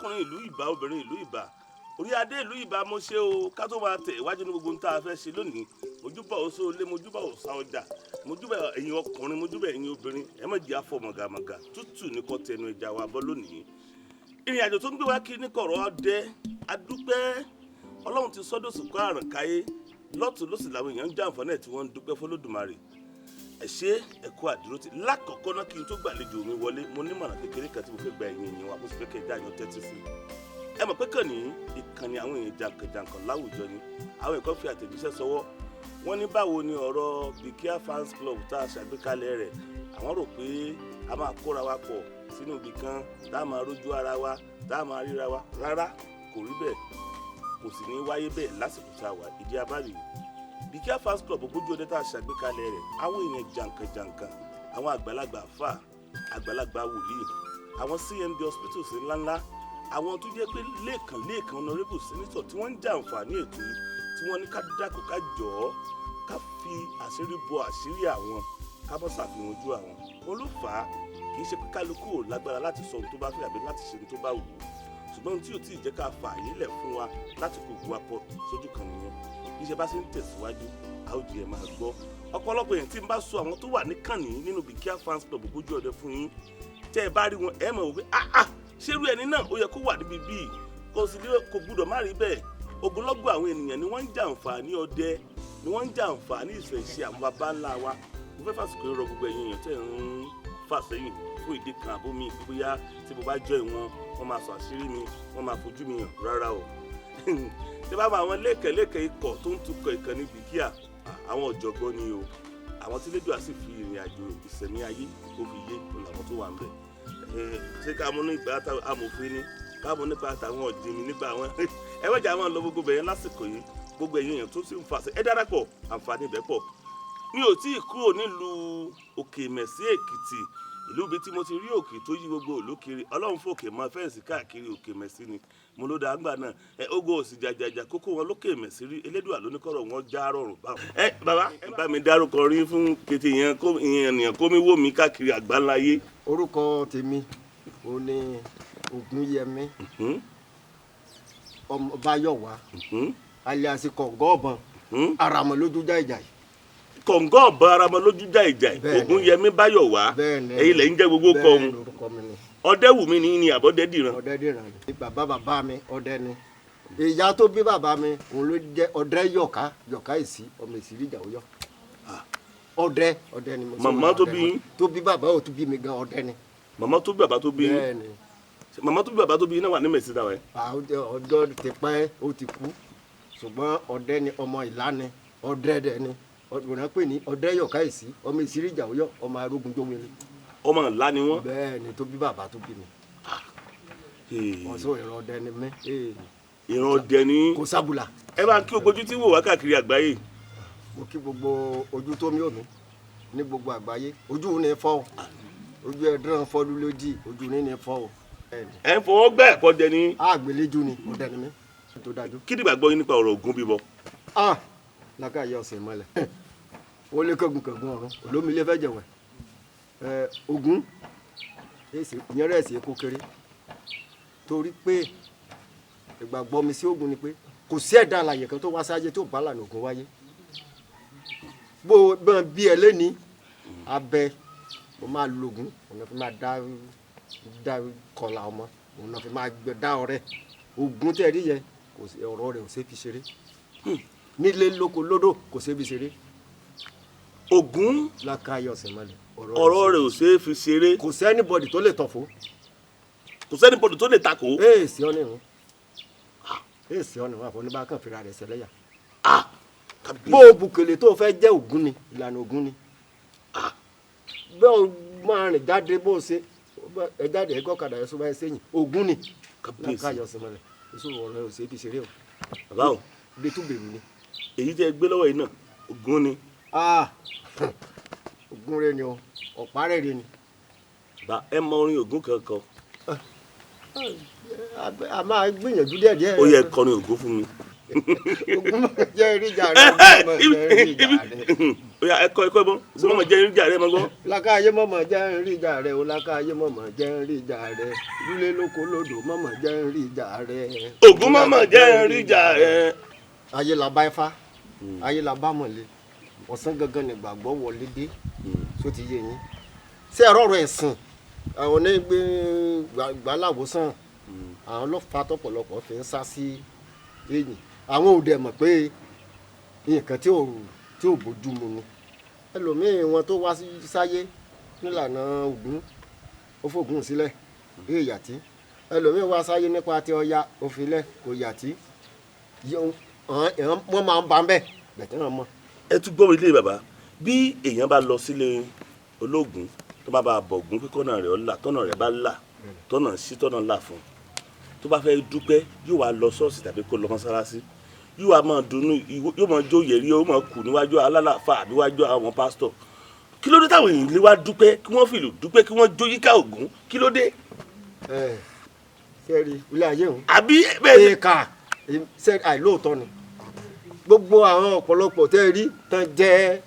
ọkùnrin ìlú Ìbà obìnrin ìlú Ìbà orí adé ìlú Ìbà mo ṣe o ká tó máa tẹ̀ iwájú ní gbogbo nta fẹ́ ṣe lónìí mojúbà oṣó lé mojúbà òòṣà ọjà mojúbà ẹ̀yin ọkùnrin mojúbà ẹ̀yin obìnrin ẹ má jẹ́ afọ mọ̀gàmọ̀gà tútù ní kọ́ tẹnu ìjà wa bọ́ lónìí ìrìn àjò tó ń gbé wá kiri ní kọ̀rọ̀ ọdẹ adúpẹ́ Ọlọ́run ti sọ́dọ̀ sùkú àrùn káyé lọ́tún lọ́sì làwọn èèyàn ń jàǹfààní ẹ̀ tí wọ́n ń dúpẹ́ fọlọ́dùmarè ẹ ṣé ẹ kú àdúrótì lákọ̀ọ́kọ́ náà kí n tó gbàlejò mi wọlé mo ní mọ̀ràn kékeré kan tí mo fẹ́ gba ẹ̀yin èèyàn wa mo sì fẹ́ kẹ́ ẹ dáyọ̀ tẹ́tí sí ẹ mọ̀ pé kàn ní ìkànnì àwọn èèyàn jàǹkànjàǹkàn láwùjọ ni àwọn èèyàn kan fi àtẹ̀jíṣẹ́ sọwọ́ wọ́n ní báwo ni ọ̀rọ̀ Bikear fans club tá a ṣàgbékalẹ̀ rẹ̀ àwọn rò pé a máa kóra wa pọ̀ sínú ibì kan tá a máa rójú ara wa tá a máa ríra wa rárá kò rí bẹ́ẹ̀ kò sì ní wáyé bẹ́ẹ̀ lásìkò tá a wà ìdí abáyé Bikear fans club Ogboju Ode tá a ṣàgbékalẹ̀ rẹ̀ àwọn èèyàn jàǹkànjàǹkàn àwọn àgbàlagbà àfà àgbàlagbà wòlíì àwọn CMD hospitals ńláńlá àwọn tó jẹ́ pé lẹ́ẹ̀kan honorable senator tí wọ́n ń jàǹfààní ètò yìí tí wọ́n ní ká dákò ká jọ̀ọ́ ká fi àṣírí bo àṣírí àwọn ká bọ́ ṣàfihàn ojú àwọn olùfà kì í ṣe pé kálukú ò lágbára láti sọ ohun tó bá fẹ́ àbí láti ṣe ohun tó bá wù ú ṣùgbọ́n ohun tí ò tí ì jẹ́ ká fà yí lẹ̀ fún wa láti kó gbogbo apọ̀ sójú kan nìyẹn bí iṣẹ́ bá ṣe ń tẹ̀síwájú a ó di ẹ̀ máa gbọ́ ọ̀pọ̀lọpọ̀ èèyàn tí ń bá sọ àwọn tó wà níkànnì nínú Bikear fans club Ogboju Ode fún yín tẹ́ ẹ bá rí wọn ẹ mọ̀ wípé ṣerú ẹni náà ó yẹ kó wà níbi bíi kò sì ní kò gbúdọ̀ má rí bẹ́ẹ̀ ogunlọ́gọ̀ àwọn ènìyàn ni wọ́n ń jàǹfààní ọdẹ ni wọ́n ń jàǹfààní ìṣẹ̀ṣe àwọn baba ńlá wa mo fẹ́ fàṣìkò rọ gbogbo ẹ̀yin èèyàn tẹ̀ ń fà sẹ́yìn fún ìdí kan àbómi bóyá tí mo bá jọ ìwọ̀n wọ́n máa sọ àṣírí mi wọ́n máa fojú mi hàn rárá o tí bá bá àwọn lẹ́kẹ̀lẹ́kẹ̀ ikọ̀ tó ń tukọ̀ ìkànnì Bikear àwọn ọ̀jọ̀gbọ́n ni o àwọn tí lẹ́dùn á sì fi ìrìn àjò ìṣẹ̀mí ayé ó fi yé làwọn tó wà ń bẹ̀ ṣé ká mú nípa amòfin ni ká mú nípa àtàwọn ọ̀jìnmi nípa àwọn ẹ̀wọ́jà àwọn lọ gbogbo bẹ̀yẹn lásìkò yìí gbogbo ẹ̀yin èèyàn tó sì ń fàṣẹ ẹ darapọ̀ àǹfààní ibẹ̀ pọ̀ mi ò tí ì kúrò nílùú Òkèmẹ̀sí Èkìtì ìlú bíi tí mo ti rí òkè tó yí gbogbo òlókiri Ọlọ́run fòkè mọ fẹ́ǹsì káàkiri Òkèmẹ̀sí ni mo ló dá gbà náà ogo òsì jàjàjà kókó wọn lókèmẹ̀sí rí Elédùà lóníkọ̀rọ̀ wọn já rọrùn báwọn. Bàbá ẹ bá mi dárúkọ rí fún kété ìyẹn ènìyàn kó mi wò mí káàkiri àgbáláyé. Orúkọ tèmi ò ní Ògúnyẹmí ọmọ Báyọ̀wá alias Kọ̀ǹgọ́ ọ̀bọ̀n aramọ lójú jáìjáì. Kọ̀ǹgọ́ ọ̀bọ̀n aramọ lójú jáìjáì Ògúnyẹmí Báyọ̀wá ẹ̀yin lẹ́yìn jẹ́ gbogbo kọ́ ọ̀hún. Ọdẹ́wùmí ni àbọ̀dẹ́dìran. Ọdẹ́dìran ni bàbá mi ọdẹ ni ìyá tó bí bàbá mi òun ló jẹ́ ọdẹ yọ̀ká èsì ọmọ èsì ríjà òyọ́ ọdẹ ni mo sọ. màmá tó bí bàbá ò tó bí mi gan ọdẹ ni. màmá tó bí bàbá tó bí màmá tó bí bàbá tó bí náà wà ní mẹ̀sídà wẹ̀. ọjọ́ ti pẹ́ ó ti kú ṣùgbọ́n ọdẹ ni ọmọ ìlànà ọdẹ dẹ ni ọdún pè ní ọdẹ yọ̀ká èsì ọmọ èsì ríjà òyọ́ ọmọ arógun tó wẹlé. ọmọ ńlá ni wọn. bẹ́ẹ̀ ni tó bí bàbá tó bí mi. wọ́n sọ ìran ọdẹ ni mí. ìran ọdẹ ni. kò sábùlà. ẹ bá ń kí Ogboju tí wò wá káàkiri àgbáyé. mo kí gbogbo ojú tó mí òmí ní gbogbo àgbáyé ojú ní fọ́ o ojú ẹ̀dán fọ́lú lójì ojú ní fọ́ o. ẹ ń fọwọ́ gbẹ́ ẹ̀kọ́ dẹ ní. àgbélẹ́jú ni ọdẹ ni mí tó dájú. kí ni ìgbàgbọ́ yín nípa ọ̀rọ̀ Ògún bíbọ. lákàyè ọ̀sẹ̀ mọ́lẹ̀ ó lé kẹ́gùn ọ̀run olómi ilé fẹ́ jẹ̀wẹ̀ Ògún ìyẹn rẹ̀ sì kó kéré torí pé ìgbàgbọ́ mi sí Ògún ni pé kò sí ẹ̀dá alààyè kan tó wá sáyé tó bá lànà Ògún wáyé bó bí ẹ lé ní abẹ mo máa lo Ògún òun náà fi máa dá kọlà ọmọ òun náà fi máa dá ọrẹ Ògún tẹ̀ rí yẹ ọ̀rọ̀ rẹ̀ ò ṣe fi ṣeré nílé lóko lódò kò ṣe fi ṣeré. Ògún lákàyè ọ̀sẹ̀ mọ́lẹ̀ ọ̀rọ̀ rẹ̀ ò ṣeé fi ṣeré. kò sẹ́nibọ̀dì tó lè tọ̀fó. kò sẹ́nibọ̀dì tó lè takò. èèsì ọ̀nìrún àfọ̀níbá kan fìrà rẹ̀ sẹ́lẹ̀yà. bó o bùkèlè tó fẹ́ jẹ́ Ògún ni ìlànà Ògún ni. bẹ́ẹ̀ o máa rìn jáde bó o ṣe ẹ jáde ẹ gọ́kadà ẹ sọ́ba ẹ sẹ́yìn Ògún ni lákàyè ọ̀sẹ̀ mọ́lẹ̀ èso ọ̀rọ̀ rẹ̀ ò ṣeé fi ṣeré o. bàbá o ibi tó bèrè ni. èyí tẹ́ gbé lọ́wọ́ yìí náà Ògún ni. Ògún rẹ ni o ọ̀pá rẹ̀ rẹ ni. ẹ mọ orin Ògún kankan. a máa gbìyànjú díẹ̀. ó yẹ kọrin Ògún fún mi. Ògún máa jẹ́ ìrìjà rẹ̀. oya ẹ̀kọ́ mọ́ sí mọ́mọ́ jẹ́ ìrìjà rẹ mọ́ gbọ́. lákàáyé mọ̀mọ́ jẹ́ ìrìjà rẹ o lákàáyé mọ̀mọ́ jẹ́ ìrìjà rẹ lúlé lóko lódò mọ̀mọ́ jẹ́ ìrìjà rẹ. Ògún mọ̀mọ́ jẹ́ ìrìjà rẹ. ayé la bá Ifá ayé la bá mọ̀lẹ́ ọ̀sán gangan ni gbàgbọ́ wọlé dé tó ti yé yín. ṣé ẹ̀rọ ọ̀rọ̀ ẹ̀sìn àwọn onígbé gbàláwòsàn àwọn ọlọ́fà tọ̀pọ̀lọpọ̀ fi ń sá sí èyìn àwọn ò dẹ̀ mọ̀ pé nǹkan tí ò bójú mu ni ẹlòmíín wọn tó wá sáyé nílànà Ògún ó fògùn sílẹ̀ bí ìyàtí ẹlòmíín wá sáyé nípa ti Ọya òfìlẹ̀ kò yàtí wọ́n máa ń bá ń bẹ̀ bẹ̀tẹ̀ náà mọ̀. ẹ tún gbọ́ ilé bàbá bí èèyàn bá lọ sílé ológun tó bá bọ̀ Ògún pé kọ́nà rẹ̀ ọ̀la tọ́nà rẹ̀ bá là tọ́nà sí tọ́nà là fún tó bá fẹ́ dúpẹ́ yóò wá lọ ṣọ́ọ̀ṣì tàbí kó lọ mọ́sálásí yóò wá máa dunnú yóò máa jó yẹ̀rí yóò máa kù níwájú alálàfà àbí wájú àwọn pásítọ̀ kí ló dé táwọn èèyàn lè wá dúpẹ́ kí wọ́n fìlù dúpẹ́ kí wọ́n jó yíká Ògún kí ló dé. sẹ́ẹ̀rì ilé ayé òun àbí bẹ́ẹ̀ ẹ̀ka sẹ́ẹ̀rì àìlóòótọ́ ni gbogbo àwọn ọ̀pọ̀lọpọ̀ tẹ́ ẹ rí tán jẹ́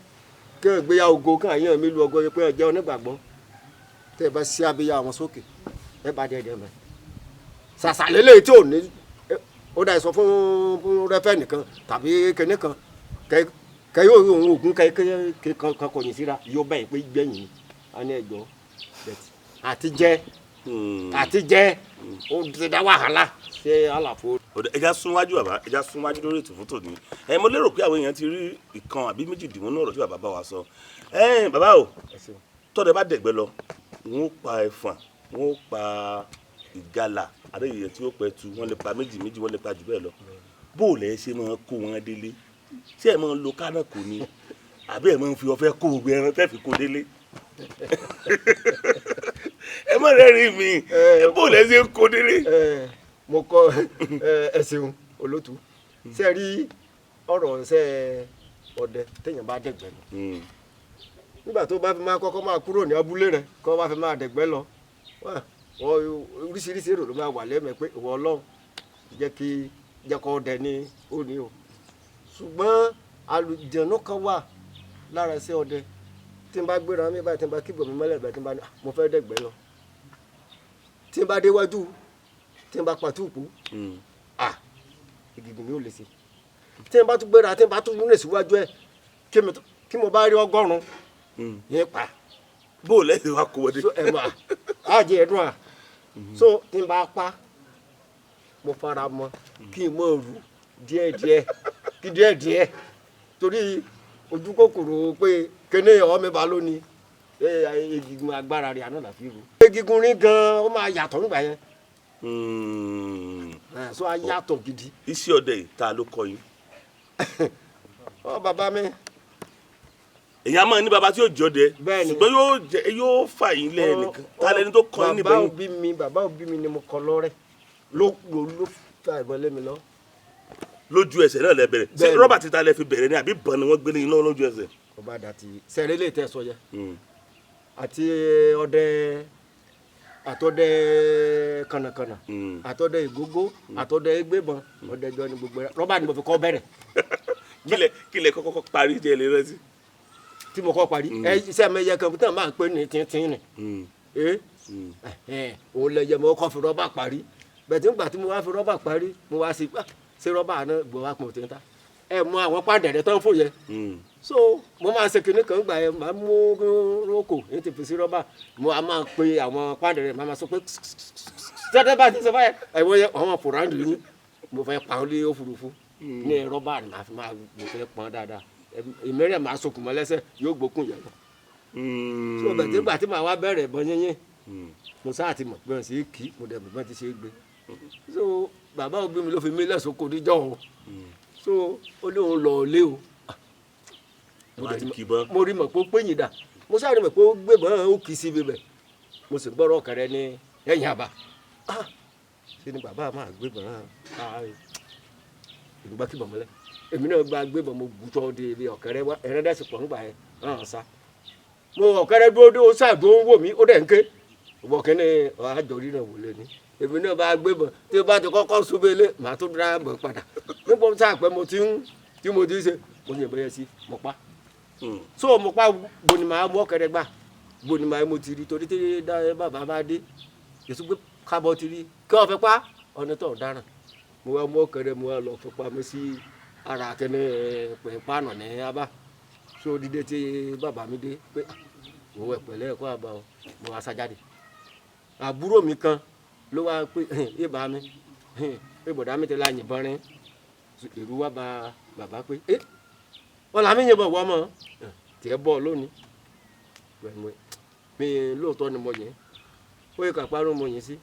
kí wọ́n gbéyà ògo kí àyàn mi lu ọgọ́ yẹn pé ọjọ́ onígbàgbọ́ tẹ́ ẹ bá sí abẹ́yà àwọn sókè ẹ bá dẹ́ẹ̀dẹ́ mẹ́ sàṣàlélẹ̀ tí ò ní ó dá ìsọ fún rẹ́fẹ́ nìkan tàbí kẹ́ní kan kẹ́ yóò òun Ògún kẹ́ kan kọ̀yìn síra yóò bẹ́ẹ̀ pé gbẹ̀yìn á ní ẹ̀jọ́ àti jẹ́ ó ti dá wàhálà ṣé àlàfo. ẹja súnwájú bàbá ẹja súnwájú lórí ètò fótó ni mo lérò pé àwọn èèyàn ti rí ìkan àbí méjì dìmú náà ọ̀rọ̀ tí bàbá bá wa sọ bàbá o tọ́dẹ bá dẹ̀gbẹ́ lọ wọ́n pa ẹ̀fọ̀n wọ́n pa ìgalà àdéhìyẹ tí ó pẹ́ tu wọ́n lè pa méjì wọ́n lè pa jù bẹ́ẹ̀ lọ bó o lẹ̀ ṣe máa kó wọn délé ṣé ẹ̀ máa ń lo kánà kò ní àbí ẹ̀ máa ń fi ọ̀fẹ́ kó gbogbo ẹran tẹ́ fi kó délé ẹ má rẹ́rìn mi bó o lẹ̀ ṣe ń kó délé. mo kọ ẹ ṣeun olótú ṣe rí ọ̀rọ̀ ṣe ọdẹ téèyàn bá dẹ̀gbẹ́ lọ nígbà tó bá fi máa kọ́kọ́ máa kúrò ní abúlé rẹ̀ kó bá fi máa dẹ̀gbẹ́ lọ oríṣiríṣi èrò ló máa wà lẹ́mẹ̀ẹ́ pé ìwọ Ọlọ́run jẹ́ kó dẹ ní òní o ṣùgbọ́n àlùjànnú kan wà lára ẹsẹ̀ ọdẹ tí n bá gbéra mi báyìí tí n bá kíbọ̀ mi mọ́lẹ̀ báyìí tí n bá ní mo fẹ́ dẹ̀gbẹ́ lọ tí n bá déwájú tí n bá pàtúùpù ìgìgùn mi ò lè ṣe tí n bá tún gbéra tí n bá tún múlẹ̀ síwájú ẹ̀ kí mo bá rí 100 yẹn pa. bó o lẹ́yìn wa kó wọlé. ẹ máa àjẹ ẹ̀dùn à so tí n bá pa mo fara mọ́ kí n mọ̀ rú díẹ̀díẹ̀ torí ojú kòkòrò pé kéne ọ̀ mi bá lónìí egigun agbára rẹ̀ àná làfi rú. egigun rí gan-an ó máa yàtọ̀ nígbà yẹn so a yàtọ̀ gidi. iṣẹ́ ọdẹ yìí ta ló kọ́ yín. bàbá mi. èyàn máa ní bàbá tí yóò jọdẹ ṣùgbọ́n yóò fà yín lẹ́ẹ̀nìkan ta lẹni tó kọ́ yín níbẹ̀. bàbá òbí mi ni mo kọ lọ́rẹ́ ló fà ìbọn lé mi lọ. lójú ẹsẹ̀ náà lẹ bẹ̀rẹ̀ ṣé rọ́bà títa lẹ fi bẹ̀rẹ̀ ni àbí bọ́n ni wọ́n gbé ní iná lójú ẹsẹ̀. ọba dàtí sẹ́rẹ́ lè tẹ̀ sọ yẹ àti ọdẹ àtọdẹ kànàkànà àtọdẹ ìgógó àtọdẹ ẹgbẹ́bọn ọdẹ jọ ni gbogbo rọ́bà ni mo fi kọ́ bẹ̀rẹ̀. kílẹ̀ kọ́kọ́ parí jẹ́ ilé rẹ sí. tí mo kọ́ parí iṣẹ́ mi yẹ kọ̀ǹpútà máa ń pè ní tíntín ni òun lè yẹ mo kọ́ fi rọ́bà parí bẹ̀tẹ̀ nígbà tí mo wá fi rọ́bà parí mo wá sí ṣé rọ́bà náà gbọ́ wá pọ̀ tí ń ta mọ àwọn pàdẹ̀rẹ̀ tó ń fò yẹ so mo máa ṣe kinní kan gbà yẹn máa mú rókò ní ti fi sí rọ́bà mo máa pe àwọn pàdẹ̀rẹ̀ máa sọ pé tẹ́tẹ́ bá ti sọ báyẹn ẹ̀wọ̀n yẹn àwọn fòráǹdì ní mo fẹ́ pa ó lé òfurufú ní rọ́bà ni màá fi máa mo fẹ́ pọn dáadáa ìmẹ́rẹ̀ máa sokùn mọ́ lẹ́sẹ̀ yóò gbókùn yẹn lọ. so bẹ̀tẹ̀ gbà tí màá wá bẹ̀rẹ̀ bọ́ yẹ́yẹ́ mo sáà ti mọ̀ pé wọ́n sì kí mo dẹ̀ bọ̀ ti ṣe é gbé so bàbá òbí mi ló fi mí lẹ́sọ̀ kò níjọ́ o so ó lóun lọ lé o mo rí mọ̀ pé ó péyìn dà mo sáà rí mọ̀ pé ó gbé mọ́ ó kì í sí ibẹ̀ mo sì gbọ́rọ̀ ọ̀kẹ́rẹ́ ní ẹ̀yìn àbá ṣé ni bàbá máa gbé mọ́ ìgbà kí bọ̀mọ́lẹ̀ èmi náà gba gbé mọ́ mo bùtọ́ de ibi ọ̀kẹ́rẹ́ wá ẹ̀rẹ́ dẹ́sì pọ̀ nígbà yẹn hàn sá mo ọ̀kẹ́rẹ́ dúró dé ó ṣàdó wò mí ó dẹ̀ ń ké ọ̀kẹ́ni àjọrí náà wò lé ní èmi náà bá gbé bọ̀ tí o bá ti kọ́kọ́ súnbélé màá tó dá bọ̀ padà nípa sáà pé tí mo ti ṣe mo yìnbọn yẹn sí mo pa so mo pa boni ma mo kere gba boni ma mo ti rí torí tí bàbá bá dé Jésù pé kábọ̀ ti rí kí wọ́n fẹ́ pa ọ̀nà tó dáràn mo wá mo kere mo wá lọ fẹ́ pa mi sí ara kene pé pánà ní aba so dídé tí bàbá mi dé pé mo wẹ̀ pẹ̀lẹ́ ko aba o mo wá sá jáde àbúrò mi kan ló wá pé ìbá mi pé bọ̀dá mi ti la yìnbọn rin èrú wá bá bàbá pé wọ́n là mí yìnbọn wọ́ mọ́ tiẹ̀ bọ́ lónìí mi lóòótọ́ ni mo yìn ó yẹ ká parọ́ mo yìn sí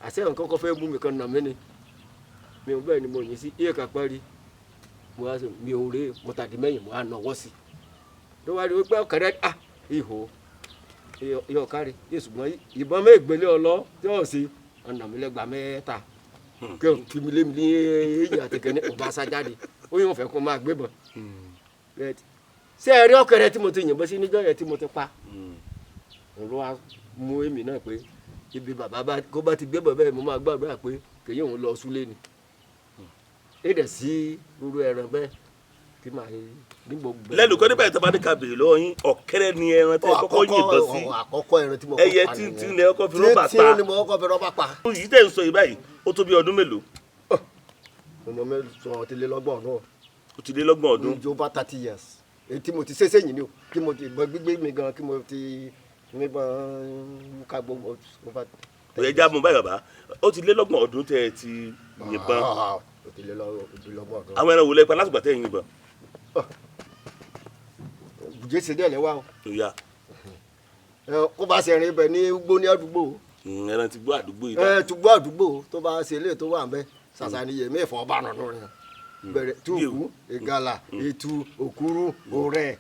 àṣẹ nǹkan kọ́ fẹ́ mú mi kan nà mí ni mi ò bẹ́ẹ̀ ni mo yìn sí iye ká parí mo wá sọ mi ò rè mo tàdí mẹ́yìn mo wá nọwọ́ sí ló wá rí wípé ọ̀kẹ́rẹ́ ihò yọ kárí ṣùgbọ́n ìbọn mẹ́gbẹ́lé ọlọ́ tí wọ́n sì ọ̀nà mi lẹ́gbàá mẹ́ta kí n fi mi lé mi ní èyí àti kẹ́ni ọba sá jáde ó yóò fẹ́ kó máa gbébọn ṣé ẹ rí ọ̀kẹ́rẹ́ tí mo ti yìnbọn sí níjọ́ yẹn tí mo ti pa ló wá mú èmi náà pé ibi bàbá kó bá ti gbébọn bẹ́ẹ̀ mo máa gbàgbọ́ pé kèyí òun lọ súlé ni èdè sí rúru ẹran bẹ́ẹ̀ kí máa ní gbogbo. lẹ́nu kọ́ nígbà yẹn tó bá ní ká béèrè lọ́wọ́ yín ọ̀kẹ́rẹ́ ni ẹran tẹ́ kọ́kọ́ yìnbọn sí àkọ́kọ́ ẹran tí mo kọ́ pa ẹyẹ tí ní ọkọ̀ fi rọ́bà pa tí ní mo kọ́ fi rọ́bà pa. yìí tẹ̀ ń sọ yìí báyìí ó tó bí ọdún mélòó. ọmọ mi sọ ọtílélọ́gbọ̀n ọdún. ọtílélọ́gbọ̀n ọdún. ìjọ bá 30 years èyí tí mo ti ṣẹ̀ṣẹ̀ yìí ni o kí mo ti ìbọn gbígbé mi gan kí mo ti níbọn ká gbogbo. òye já mo báyìí bàbá ó ti lé lọ́gbọ̀n ọdún tẹ́ ẹ ti yìnbọn. ọtílélọ́gbọ̀n ọdún. àwọn ẹran wò lẹ́pa lásìgbà tẹ́ ẹ yìnbọn. bùjẹ́ ṣe díẹ̀ lẹ́wà o. ìyá. kó bá ṣe rìn ibẹ̀ ní gbó ní àdúgbò. ẹran ti gbó àdúgbò yìí. ti gbó àdúgbò tó bá ṣe ilé tó wà ń bẹ ṣàṣàníyè mẹ́fọ̀ ọba nínú rẹ̀ bẹ̀rẹ̀ túùkù ìgalà ìtù òkúrú òrẹ́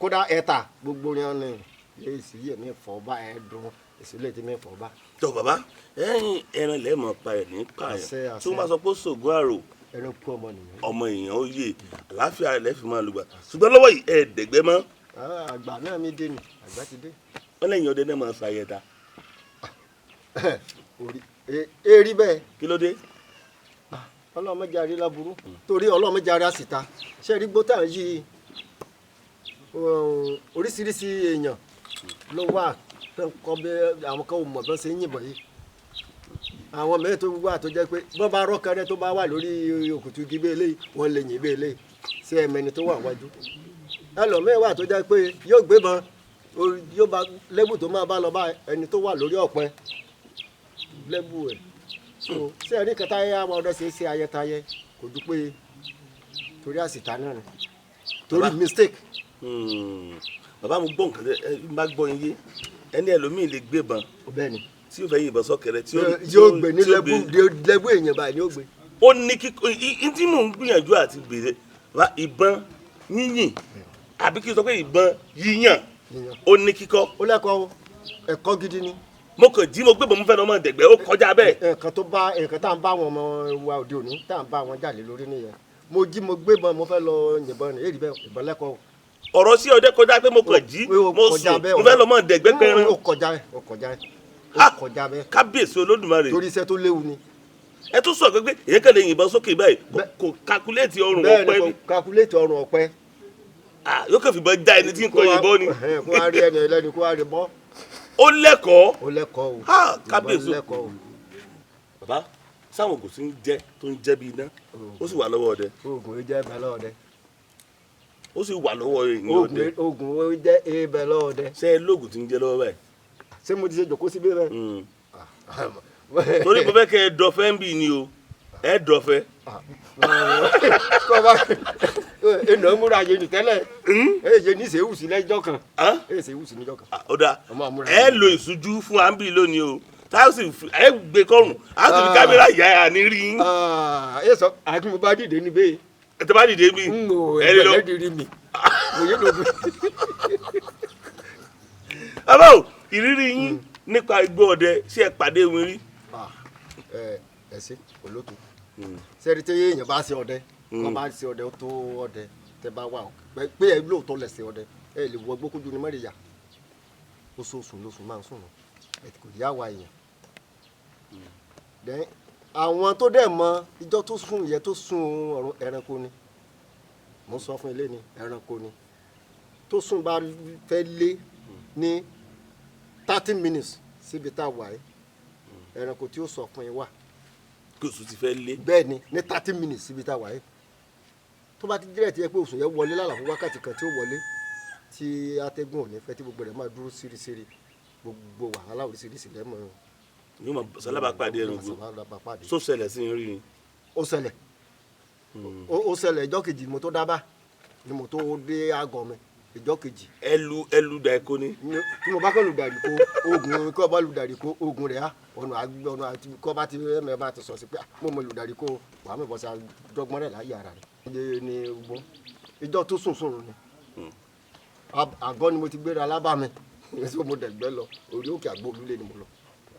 kódà ẹ̀ta gbogbo yẹn ni èsì yẹ mẹ́fọ̀ ọba ẹ̀ẹ́dùn ìsílẹ̀ tí mẹ́fọ̀ ọba. tó bàbá ẹran lẹ́ẹ̀mọ̀ pa ẹ̀ ní pààyàn tí wọ́n bá sọ pé sògùn àrò ẹranko ọmọ nìyẹn. ọmọ èèyàn ó yè àlàáfíà rẹ̀ lẹ́fì máa lùgbà ṣùgbọ́n lọ́wọ́ yìí ẹ̀ẹ́dẹ̀gbẹ́ mọ́. àgbà náà mi dé ni àgbà ti dé. wọ́n lẹ́yìn ọdẹ náà máa fa Ayeta. eri bẹ́ẹ̀. kí ló dé. ọlọ́mọdé arí láburú torí ọlọ́mọdé arí àsìta ṣé rí gbótà yìí oríṣiríṣi èèyàn ló wà kọ́ bí àwọn kan ò mọ̀ bọ́n ṣe ń yìnbọn yìí àwọn mẹ́rin tó wà tó jẹ́ pé bọ́n bá rọ́kẹ́rẹ́ tó bá wà lórí òkùtù igi bẹ́ẹ̀ lé wọ́n lè yìn bẹ́ẹ̀ lé ṣé ẹ̀mẹ́ni tó wà wájú ẹlòmíín wà tó jẹ́ pé yóò gbébọn yóò bá lẹ́bù tó máa bá lọ bá ẹni tó wà lórí ọ̀pẹ lẹ́bù ẹ̀ so ṣé ẹ̀rí kẹta yẹ àwọn ọdẹ ṣe Ayeta yẹ kò dúpẹ́ torí àsìta náà ni torí mistake. bàbá mo gbọ́ nǹkan ẹ má gbọ́ yín yé ẹni ẹlòmíín lè gbébọn tí yóò fẹ́ yìnbọn sọ́kẹrẹ tí yóò gbé ní lẹ́bù èèyàn báyìí ni yóò gbé. ó ní kíkọ tí mò ń gbìyànjú àti béèrè ìbọn yíyìn àbí kí n sọ pé ìbọn yíyàn ó ní kíkọ́. ó lẹ́kọ̀ọ́ ẹ̀kọ́ gidi ni. mo kàn jí mo gbé bọ̀ mo fẹ́ lọ mọ̀ dẹ̀gbẹ́ ó kọjá bẹ́ẹ̀. nǹkan tá à ń bá àwọn ọmọ wa òde òní tá à ń bá wọn jà lé lórí nìyẹn mo jí mo gbé bọ̀ mo fẹ́ lọ yìnbọn ní èrì bẹ́ẹ̀ ìbọn lẹ́kọ̀ọ́. ọ̀rọ̀ sí ọdẹ kọjá pé mo kàn jí mo sùn mo fẹ́ lọ mọ̀ dẹ̀gbẹ́ pẹ́ẹ́rẹ́. ó kọjá bẹ́ẹ̀. kábíyèsí Olódùmarè. torí iṣẹ́ tó léwu ni. ẹ tún sọ pé èyí kàn lè yìnbọn sókè báyìí kò kakuléètì ọrùn ọ̀pẹ ni. bẹ́ẹ̀ ni kò kakuléètì ọrùn ọ̀pẹ. yóò kàn fìbọn já ẹni tí ń kọ yìnbọn ni. kó wá rí ẹni ẹlẹ́ni kó wá rí bọ́. ó lẹ́kọ̀ọ́. ó lẹ́kọ̀ọ́ o. kábíyèsí o. bàbá sáwọn oògùn tí ń jẹ tó ń jẹ bí iná ó sì wà lọ́wọ́ ọdẹ. oògùn ó jẹ́ ibẹ̀ lọ́wọ́ ọdẹ. ó sì wà lọ́wọ́ èèyàn ọdẹ. oògùn ó jẹ́ ibẹ̀ lọ́wọ́ ọdẹ. ṣé ẹ lóògùn tí ń jẹ lọ́wọ́ báyìí. ṣé mo ti ṣe jòkó síbí bẹ́ẹ̀. torí mo fẹ́ kẹ́ ẹ dọ̀fẹ́ ń bì ni o ẹ dọ̀fẹ́. ẹnà múra yé ni tẹ́lẹ̀ èyí ní ìṣèwù sí lẹ́jọ́ kan èyí ìṣèwù sí lẹ́jọ́ kan. ó dáa ẹ lo ìṣújú fún àǹbì lónìí o táwọn ẹ gbé kọrùn á sì fi kámẹ́rà yà á ní rí yín. ẹ sọ àti mo bá dìde níbẹ̀. ẹ tẹ bá dìde mi. ẹ lè lọ ẹ dìde mi mo yé lóbi. bàbá o ìrírí yín nípa igbó ọdẹ ṣé ẹ pàdé wọn rí. ẹ ṣe olóòtú sẹ́ni tí èèyàn bá ṣe ọdẹ kọ́ bá ṣe ọdẹ tó ọdẹ tẹ bá wà pé ẹ lóòótọ́ lẹ̀ ṣe ọdẹ ẹ lè wọ gbókójú ní mẹ́rìnyà oṣooṣù lóṣù máa ń sùn nù ẹ kò yá wa èèyàn. àwọn tó dẹ̀ mọ ìjọ tó sùn yẹ tó sùn ọ̀run ẹranko ni mo sọ fún ilé ni ẹranko ni tó sùn bá fẹ́ lé ní 30 minutes síbi tá a wà yìí ẹranko tí ó sọ fún yín wà. kí oṣù ti fẹ́ lé. bẹ́ẹ̀ ni ní 30 minutes síbi tá a wà yìí tó bá ti dírẹ̀ tí yẹ pé oṣù yẹn wọlé lálàfo wákàtí kan tí ó wọlé tí atẹ́gùn ò ní fẹ́ tí gbogbo rẹ̀ máa dúró sírísírí gbogbo wàhálà oríṣiríṣi lẹ́mọ̀ ẹ̀. yóò mọ sálábà pàdé ẹranko tó ṣẹlẹ̀ sí rí ni. ó ṣẹlẹ̀ ó ṣẹlẹ̀ ìjọ́ kejì mo tó dábàá ni mo tó dé àgọ́ mi ìjọ́ kejì. ẹlú dàríkó ni. tí mo bá kọ́ lu dàríkó oògùn kọ́ bá lu dàríkó oògùn rẹ̀ á ọ̀nà àti kọ́ bá ti ẹ̀mẹ̀ bá ti sọ sí pé mo mọ lu dàríkó wàá mọ̀ bọ́ sí àdọ́gbọ́n rẹ̀ láyé ara rẹ̀. ní gbọ́ ìjọ́ tó sùn sùn ni àgọ́ ni mo ti gbéra lábàámi èso mo dẹ̀gbẹ́ lọ orí òkè àgbo olúlé ni mo lọ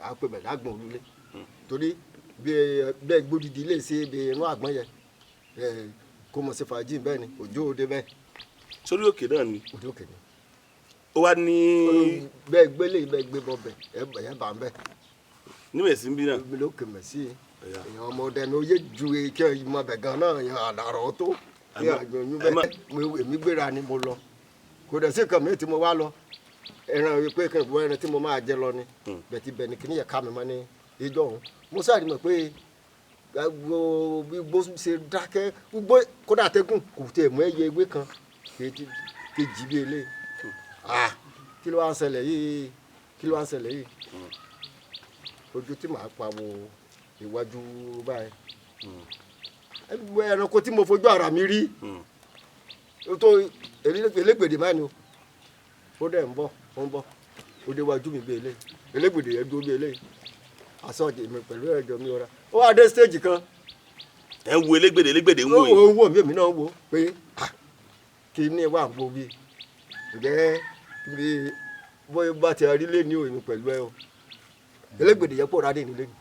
àpè bẹ̀rẹ̀ àgbọ̀n olúlé torí bẹ́ẹ̀ gbódìdí lè ṣe ibi inú àgbọ̀n yẹn kó mọ̀ sí fàájì bẹ́ẹ̀ ni òjò òde bẹ́ẹ̀. sórí òkè náà ni. orí òkè ni. ó wá ní. bẹ́ẹ̀ gbélé bẹ́ẹ̀ gbé bọ́ bẹ̀ ẹ̀ bá ń bẹ̀. ní mẹ̀sí ń bí náà. mi ló kè mẹ̀sí èèyàn ọmọdé mi ó yé ju kí ìmọ̀ bẹ̀ gan náà yẹn àdàrọ̀ tó èmi gbéra ni mo lọ kò dẹ̀ sí nǹkan mi tí mo wá lọ ẹran pé kí n bọ ẹran tí mo máa jẹ lọ ni bẹ̀tì bẹ̀ ni kí ni yẹ ká mi mọ́ ní ìjọ òun mo sáré mọ̀ pé gbogbo ṣe dákẹ́ gbogbo kódà atẹ́gùn kò tẹ̀ mọ́ ẹyẹ ewé kan kejì bí eléyìí kí ló wá ń ṣẹlẹ̀ yìí kí ló wá ń ṣẹlẹ̀ yìí ojú tí màá pa wo iwájú báyìí ẹranko tí mo fojú ara mi rí tó elégbèdè máa ní o ó dẹ̀ ń bọ̀ ó déwájú mi bí eléyìí elégbèdè yẹn dúró bí eléyìí àsọjì mi pẹ̀lú ẹ̀jọ̀ mi ọ̀ra ó wá dé stage kan. ẹ ń wo elégbèdè ń wò yìí. ó ń wò mí èmi náà wò pé kí ní wà ń gbó bí ǹjẹ́ bí bóyá bá ti rí lé ní òyìnbó pẹ̀lú ẹ o elégbèdè yẹn pòórá dé nílé ni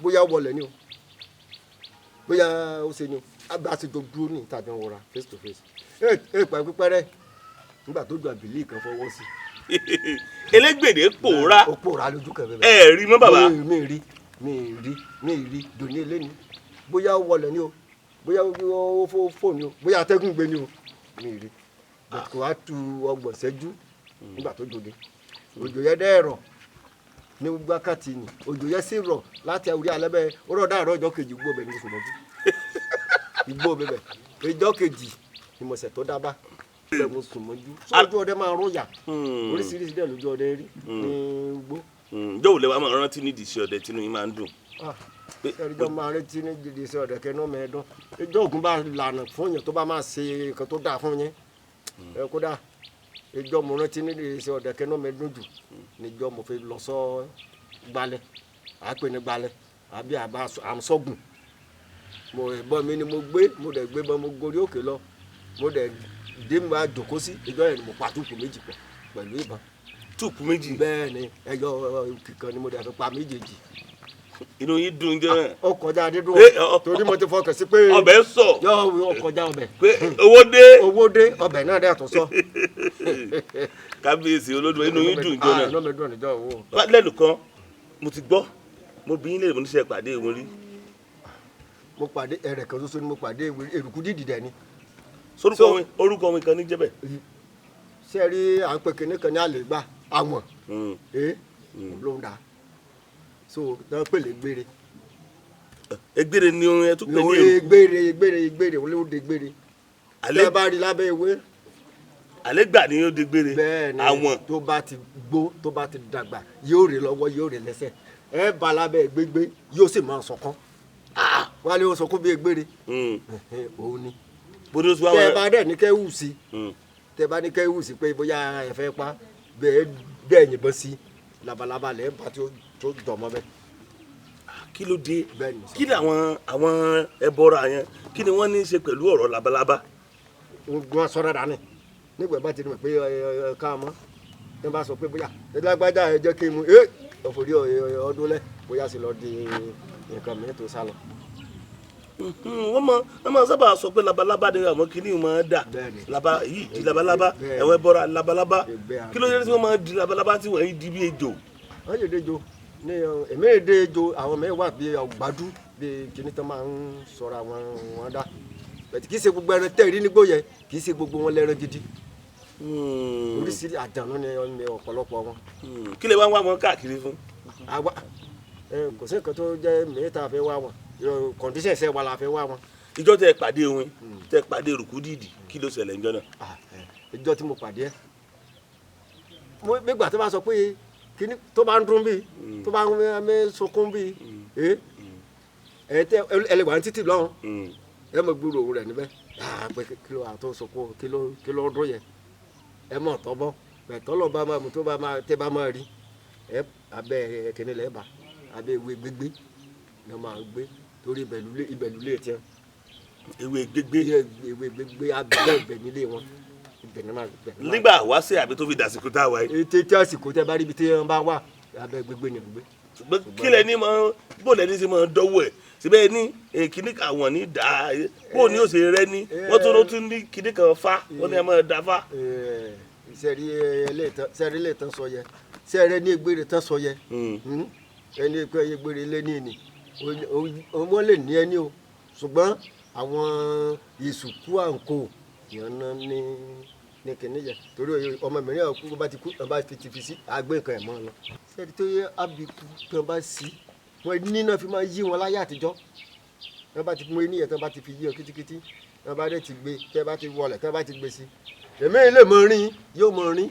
bóyá wọlé ni o bóyá ó ṣe ni o a ti dúró ní ìtàjọ wọra face to face èèpà pípẹ́rẹ́ nígbà tó ju àbílí kan fọwọ́ sí. elégbèdè pòórá. ó pòórá lójú kan bẹ́ẹ̀. ẹ rí mọ́ bàbá. mi rí dòní ilé ni bóyá ó wọlé ni o bóyá ó fò ni o bóyá atẹ́gùn gbé ni o mi rí kò wá tu ọgbọ̀n ṣẹ́jú nígbà tó jòdè òjò yẹn dẹ́ rọ̀ ní wákàtí ni òjò yẹn sì rọ̀ láti orí alẹ́ bẹ́ẹ̀ ó rọ̀ dáàrọ̀ ọjọ́ kejì gbó bẹ́ẹ̀ ni mo sọ mọ́jú igbó bẹ́ẹ̀ ìjọ́ kejì ni mo ṣẹ̀ tó dábàá bẹ́ẹ̀ mo sùn mọ́jú sójú ọdẹ máa rún yà oríṣiríṣi dẹ̀ lójú ọdẹ rí ní igbó. jọ́wọ́ lè wá máa rántí nídìí iṣẹ́ ọdẹ tínú yín máa ń dùn. ẹ̀ríjọ́ máa rántí nídìí iṣẹ́ ọdẹ kẹ́ náà mẹ́ẹ̀ẹ́dán ìjọ́ ògùn bá lànà fún yẹn tó bá máa ṣe nǹkan tó dáa fún yẹn kódà ìjọ́ mo rántí nídìí iṣẹ́ ọdẹ kẹ́ náà mẹ́ẹ̀ẹ́dán jù níjọ́ mo fi lọ sọ gbalẹ̀ àápè ní gbalẹ̀ àbí àmsọ́gùn ìbọn mi ni mo gbé bọ́n mo gorí òkè lọ mo dẹ̀ dé mi máa jòkó sí ìjọ yẹn ni mo pa túùpù méjì pọ̀ pẹ̀lú ìbọn. túùpù méjì. bẹ́ẹ̀ ni ẹyọ kíkan ni mo dẹ̀ fi pa méjèèjì. inú yín dùn jẹ́. ó kọjá dídùn torí mo ti fọkàn sí pé. ọbẹ̀ sọ. yóò kọjá ọbẹ̀. pé owó dé. ọbẹ̀ náà dẹ̀ tún sọ. kábíyèsí olódùmarè inú yín dùn jọ náà. inú mi dùn níjọ́ owó. lẹ́nu kan mo ti gbọ́ mo bí yín lè mo níṣẹ́ pàdé ìwọ̀n rí. mo pàdé ẹ̀rẹ̀ kan ṣoṣo ni mo pàdé Erukudidi dẹ̀ ni. orúkọ mi kan ní jẹ́bẹ̀. ṣé rí à ń pè kíní kan ní àlégbà àwọn ló ń da so náà pèlè gbére. Egbere ni ohun ẹ tún pè ní Egbere olóde gbére. alẹ́ bá rí lábẹ́ ewé. àlégbà ni yóò de gbére. bẹ́ẹ̀ni àwọn tó bá ti gbó tó bá ti dàgbà yóò rè lọ́wọ́ yóò rè lẹ́sẹ̀ ẹ bá lábẹ́ gbégbé yóò sì máa sọkán wálé ó sọkún bí egbére òun ni. tẹ bá dẹ̀ ní kẹ́ wù sí pé bóyá ẹ fẹ́ pa bẹ́ẹ̀ yìnbọn sí labalaba lẹ́ẹ̀ bá tó dọ̀mọ́ bẹ́ẹ̀. kí ló dé kí ni àwọn ẹbọra yẹn kí ni wọ́n ní í ṣe pẹ̀lú ọ̀rọ̀ labalaba. wọ́n sọ dáadáa ni nígbà bá ti rí mi pé ká mọ́ ẹ bá sọ pé bóyá lágbájá ẹ jẹ́ kí n mú ọ̀fọ̀rí ọdún lẹ̀ bóyá sì lọ di nǹkan mìíràn tó sá lọ. wọ́n máa sábà sọ pé labalaba ni àwọn kìíní máa dà yìí di labalaba ẹ̀wọ̀n ẹbọra labalaba kí ló dé tí wọ́n máa di labalaba tí wọ́n yìí di bí ejò. wọ́n yóò déjò ní èmi èdè ejò àwọn mẹ́rin wà bí ọ̀gbádú bí kìíní tó máa ń sọ̀rọ̀ àwọn wọn dá bẹ̀tì kì í ṣe gbogbo ẹran tẹ̀rí nígbó yẹn kì í ṣe gbogbo wọn lẹ́ran gidi oríṣiríṣi àdànù ni ọ̀pọ̀lọpọ̀ wọn. kí lè wá wá wọn káàkiri fún. àwa kò sí nǹkan tó jẹ́ mẹ́ta fẹ́ wá wọn kọ̀ǹdíṣẹ̀ ṣẹ́ wa la fẹ́ wá wọn. ìjọ tẹ pàdé òun tẹ pàdé Erukudidi kí ló ṣẹlẹ̀ níjọ́ náà. ìjọ tí mo pàdé ẹ nígbà tó bá sọ pé kíní tó bá ń dún bí tó bá ń sunkún bí ẹlẹgbàá títì lọ́hùn ẹ mọ̀ gbúrò òun rẹ̀ níbẹ̀ pé kí ló àtọ́ sunkún kí ló dún yẹ ẹ mọ̀ tọ́ bọ́ bẹ̀tọ́ lọ bá máa mú tó bá máa tẹ́ bá máa rí ẹ abẹ́ kíní lẹ́ẹ̀bà abẹ́ ewé gbégbé ni wọ́n máa gbé torí ìbẹ̀lúlé tiẹ̀. ewé gbégbé abẹ́ ibẹ̀ nílé wọn nígbà wáṣẹ àbí tó fi dàsìkò tá a wáyé. ètè tí àsìkò tẹ bá rí ibi tí wọn bá wà abẹ́ gbégbé ni wọn gbé. ṣùgbọ́n kí lẹ ní mọ bó lẹ ní sí mọ dọ́wọ́ ẹ̀ síbẹ̀ ní kíní àwọn ní dá bó ní òsè rẹ ní wọ́n tún ní kíní kan fa wọ́n ní ẹ máa da fa. sẹ́rí lè tán sọ yẹ sẹ́rí ní Egbere tán sọ yẹ ẹni pé Egbere lé ní ìní wọ́n lè ní ẹni o ṣùgbọ́n àwọn ìsùnkú àǹkó yẹn náà ní kìnìún yẹ torí ọmọ mìíràn kú bá ti kú ọba fi sí àgbẹ̀ nǹkan ẹ̀ mọ́ lọ. sẹ́ni tó yẹ abikú tó bá sí wọn níná fi máa yí wọn láyé àtijọ́ tó bá ti mú ẹni yẹn tó bá ti fi yí ọ kítíkítí tó bá dẹ̀ ti gbé tẹ́ bá ti wọlé tẹ́ bá ti gbé sí èmi lè mọ rin yóò mọ rin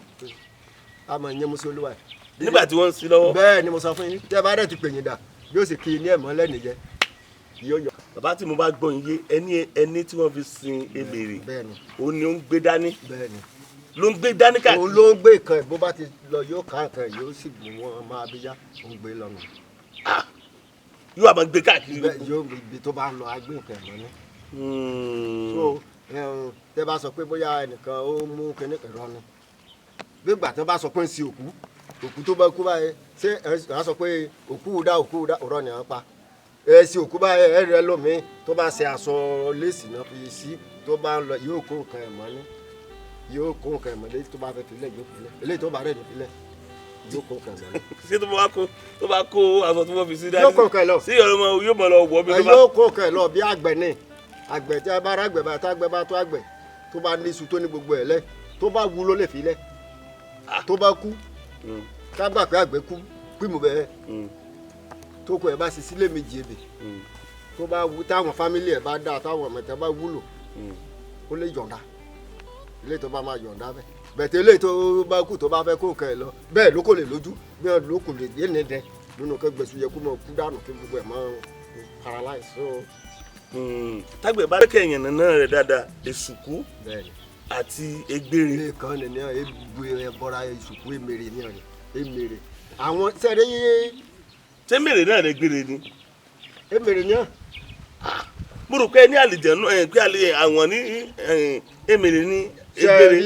a máa yẹn mú sí olúwa. nígbà tí wọ́n ń sí lọ́wọ́. bẹ́ẹ̀ ni mo sọ fún yín tẹ́ bá dẹ̀ ti pè yín dà yóò sì kí ní ẹ̀mọ́ lẹ́nu jẹ yóò yọ. bàbá tí mo bá gbọ́ yín yé ẹni tí wọ́n fi sin Egbere òun ni ó ń gbé dání ló ń gbé dání káàkiri. òun ló ń gbé nǹkan ẹ̀ bó bá ti lọ yóò ká nǹkan ẹ̀ yóò sì gbé wọn máa bí yá ó ń gbé lọ́nà. yóò àmọ́ gbé káàkiri. yóò ibi tó bá ń lọ agbé nǹkan ẹ̀ lọ́nà. so tẹ bá sọ pé bóyá ẹnìkan ó mú kíní ẹ̀rọ ni gbígbà tó bá sọ pé ń sin òkú tó bá kú báyìí ṣé ẹ̀ sọ pé òkú dá ọ̀rọ̀ ni à ń pa ẹsì òkú bá ẹrẹ lómi tó bá ṣe aṣọ léèsì náà fi sí tó bá ń lọ yóò kó nǹkan ẹ̀ mọ́ ní yóò kó nǹkan ẹ̀ mọ́ lé tó bá fẹ́ filẹ̀ yóò filẹ̀ eléyìí tó bá rẹ̀ ní filẹ̀ yóò kó nǹkan ẹ̀ mọ́ ní. ṣé tó bá kó aṣọ tó wọ́n fi sí dání yóò kó nǹkan ẹ̀ lọ sí ọ̀rọ̀ yóò mọ̀ lọ wọ́ bí tó bá. yóò kó nǹkan ẹ̀ lọ bí àgbẹ̀ ní àgbẹ̀ tí a bá rágbẹ̀ bá tágbẹ̀ bá tó àgbẹ̀ tó bá ní iṣu tó ní gbogbo ẹ̀ lẹ̀ tó bá wú ló lè filẹ̀ tó bá kú ká gbà pé àgbẹ̀ kú pímù bẹ́ẹ̀ tó kọ ẹ bá ṣe sílé méjì ebè tó bá wú táwọn fámílì ẹ bá dáa táwọn ọmọ ẹ bá wúlò ó lè yọ̀ǹda ilé tó bá máa yọ̀ǹda bẹ́ẹ̀ bẹ̀tẹ̀ ilé tó bá kú tó bá fẹ́ kó nǹkan ẹ lọ bẹ́ẹ̀ ló kò lè lójú bí wọn ló kò lè yé ní dẹ nínú kẹ gbèsè yẹ kó mọ kú dànù kí gbogbo ẹ mọ paralyze so. tágbẹ̀ bá kẹ́ ẹ̀yàn náà rẹ̀ dáadáa èsùkú àti Egbere. ilé kan nìyẹn Egbere bọ́ra èsùkú Emere ní ọ̀rẹ́ Emere àwọn sẹ́rẹ́ yé ṣé Emere náà lè Egbere ni. Emere ni ọ. mo rò pé ní àlìjẹ̀nú pé àwọn ní Emere ní Egbere.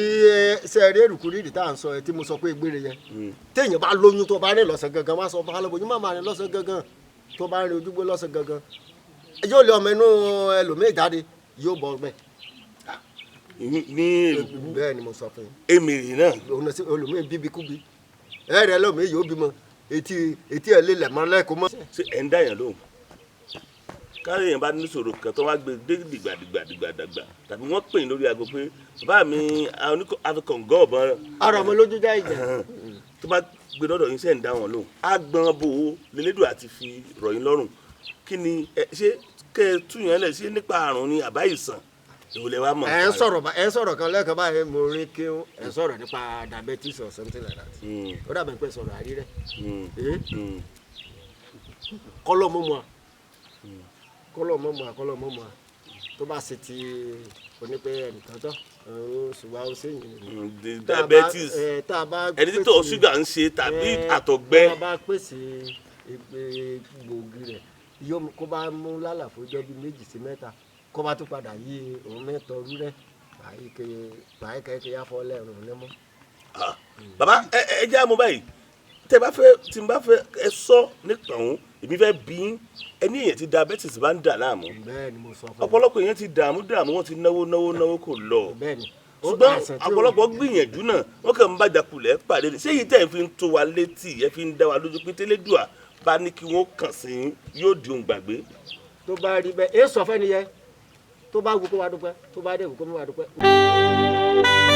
sẹ́ẹ̀rí Erukudidi tá à ń sọ ẹ tí mo sọ pé Egbere yẹn téèyàn bá lóyún tó bá rìn lọ́sàn gangan wá sọ fún alóboyún má máa rìn lọ́sàn gangan tó bá rìn ojúgbó lọ́sàn gangan yóò lé ọmọ inú ẹlòmíì jáde yóò bọ ọgbẹ. ní bẹ́ẹ̀ ni mo sọ fún yín. Emere náà. olùmíì bíbikúbi ẹ̀rẹ̀ ẹlòmíì yóò bímọ etí ẹ̀ lè lẹ̀ mọ́ lẹ́kọ̀ọ́ mọ́. ṣé ẹ̀ ń dá yẹn lóhùn kárí èèyàn bá ní sọ̀rọ̀ kan tó wá gbé dé dìgbàdìgbà tàbí wọ́n pè ní lórí aago pé bàbá mi àfikọ̀ǹgọ́ ọ̀bọ̀n. ara ọmọ lójú já ìjà. tó bá gbé lọ́dọ̀ yín sẹ́ ń dá wọn lóhùn agbọ̀n bò ó lélẹ́dùn àti fi rọ̀ yín lọ́rùn kí ni ṣé kẹ́ ẹ tú yẹn lẹ̀ sí nípa àrùn ni àbá ìsàn ìwòlẹ̀ wa mọ̀. ẹ ń sọ̀rọ̀ kan lẹ́ẹ̀kan báyìí mo rí kí ẹ ń sọ̀rọ̀ nípa diabetes or something like that. ó dàbí pé sọ̀rọ̀ àrí rẹ̀ kọ́lọ́ mọ́mọ́ tó bá ṣe ti onípẹ́ ẹnìkan tán ṣùgbọ́n ó ṣèyìn nìyí. diabetes ẹni tí tọ̀ ṣúgà ń ṣe tàbí àtọ̀gbẹ. tá a bá pèsè gbòógì rẹ̀ yóò kó bá mú lálàfo jọ bí 2 sí 3 kó bá tún padà yí òun mẹ́tọ̀ rú rẹ̀ báyìí kẹ́kẹ́ yá fọ́ lẹ́rùn ní mọ́. bàbá ẹ jẹ́ àmú báyìí tẹ́ bá fẹ́ tí n bá fẹ́ ẹ sọ nípa òun èmi fẹ́ bí ẹni èèyàn ti diabetes bá ń dà láàmú. bẹ́ẹ̀ ni mo sọ fún ọ. ọ̀pọ̀lọpọ̀ èèyàn ti dààmú wọ́n ti náwó kò lọ. bẹ́ẹ̀ ni ṣùgbọ́n ọ̀pọ̀lọpọ̀ gbìyànjú náà wọ́n kàn ń bàjá kulẹ̀ pàdé ṣé èyí tẹ̀ ń fi ń tó wa létí ẹ fi ń dá wa lójú pé tẹ́lẹ̀dùà bá ní kí wọ́n kàn sí yóò di ohun gbàgbé. tó bá rí bẹ́ẹ̀ ẹ sọ fẹ́ni yẹn tó bá wù kó wá dúpẹ́ tó bá dé wù kó má wá dúpẹ́.